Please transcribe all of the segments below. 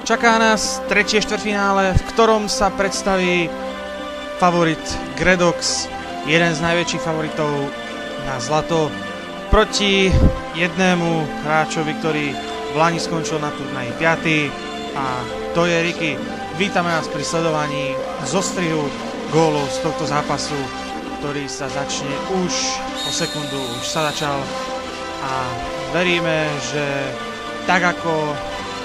Čaká nás tretie štvrťfinále, v ktorom sa predstaví favorit Gredox, jeden z najväčších favoritov na zlato, proti jednému hráčovi, ktorý v lani skončil na turnaji 5. a to je Ricky. Vítame vás pri sledovaní zostrihu gólov z tohto zápasu, ktorý sa začne už o sekundu, už sa začal a veríme, že tak ako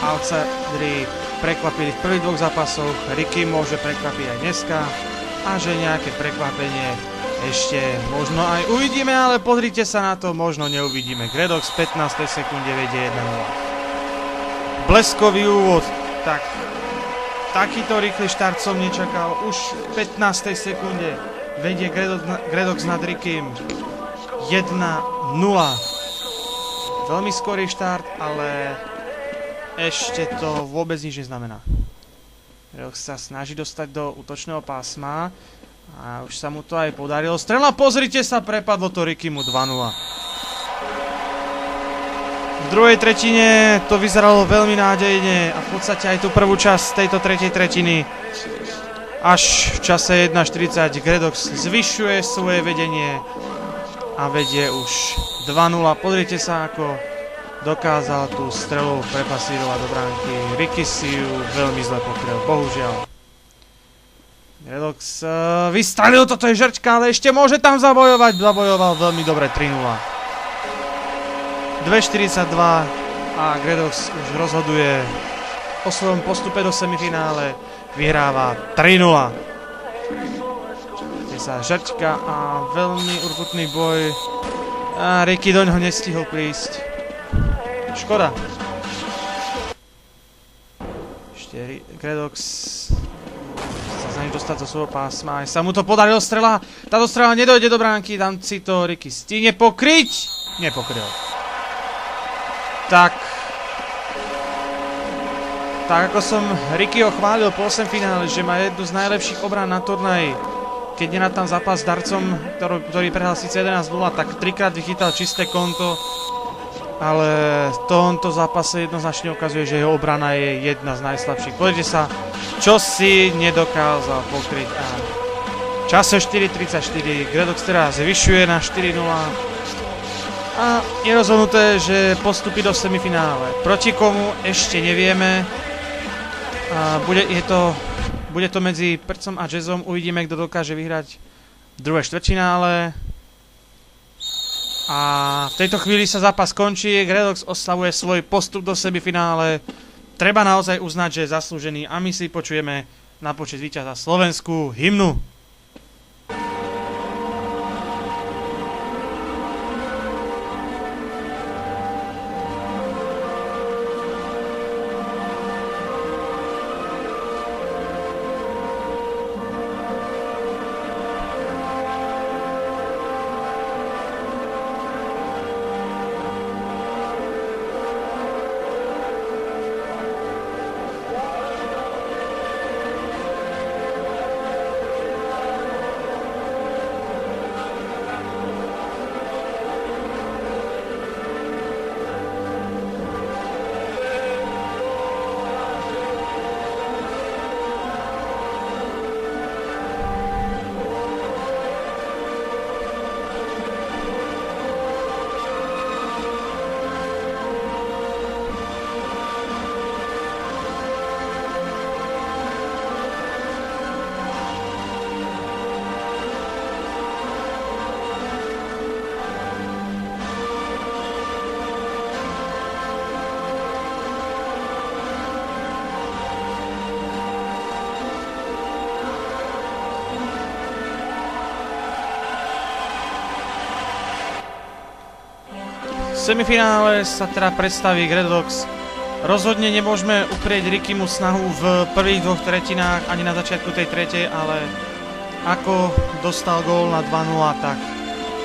outsideri prekvapili v prvých dvoch zápasoch, Ricky môže prekvapiť aj dneska a že nejaké prekvapenie ešte možno aj uvidíme, ale pozrite sa na to, možno neuvidíme. Gredox v 15. sekunde vedie 1-0. Bleskový úvod, tak takýto rýchly štart som nečakal. Už v 15. sekunde vedie Gredox nad Rickym 1-0. Veľmi skorý štart, ale ešte to vôbec nič neznamená. Gredox sa snaží dostať do útočného pásma a už sa mu to aj podarilo. Strela, pozrite sa, prepadlo to Rickymu 2-0. V druhej tretine to vyzeralo veľmi nádejne a v podstate aj tú prvú časť tejto tretej tretiny. Až v čase 1:40 Gredox zvyšuje svoje vedenie a vedie už 2-0. Pozrite sa, ako dokázal tú strelu prepasírovať do bránky. Ricky si ju veľmi zle pokryl, bohužiaľ. Gredox vystrelil, toto je žrčka, ale ešte môže tam zabojovať. Zabojoval veľmi dobre, 3-0. 2:42 a Gredox už rozhoduje o svojom postupe do semifinále. Vyhráva 3-0. Je sa žrčka a veľmi urputný boj. A Ricky do ňoho nestihol prísť. Škoda. Ešte Gredox sa za ním dostať do svojho pásma. Aj sa mu to podarilo, strela. Táto strela nedojde do bránky. Tam si to Ricky stihne pokryť. Nepokryl. Tak ako som Rickyho chválil po 8 finále, že má jednu z najlepších obrán na turnaji. Keď je na tam zápas s darcom, ktorý prehral síce 11-0, tak 3-krát vychytal čisté konto. Ale v tomto zápase jednoznačne ukazuje, že jeho obrana je jedna z najslabších. Pozrite sa, čo si nedokázal pokryť. A v čase 4:34 Gredox teraz zvyšuje na 4-0. A je rozhodnuté, že postupí do semifinále. Proti komu ešte nevieme. Bude to medzi Prcom a Jazzom. Uvidíme, kto dokáže vyhrať druhé štvrťfinále. A v tejto chvíli sa zápas končí. Gredox oslavuje svoj postup do semifinále. Treba naozaj uznať, že je zaslúžený. A my si počujeme na počesť víťaza slovenskú hymnu. V semifinále sa teda predstaví Gredox. Rozhodne nemôžeme uprieť Rickymu snahu v prvých dvoch tretinách, ani na začiatku tej tretej, ale ako dostal gól na 2-0, tak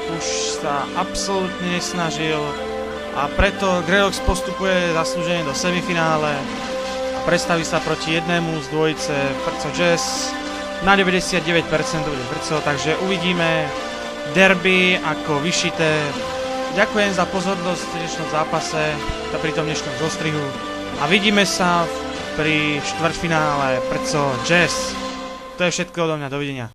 už sa absolútne nesnažil a preto Gredox postupuje zaslúžene do semifinále a predstaví sa proti jednému z dvojice Prco Jazz. Na 99% bude Prco, takže uvidíme derby ako vyšité. Ďakujem za pozornosť v dnešnom zápase, pri tom dnešnom zostrihu a vidíme sa v pri štvrťfinále Prco Jazz. To je všetko odo mňa, dovidenia.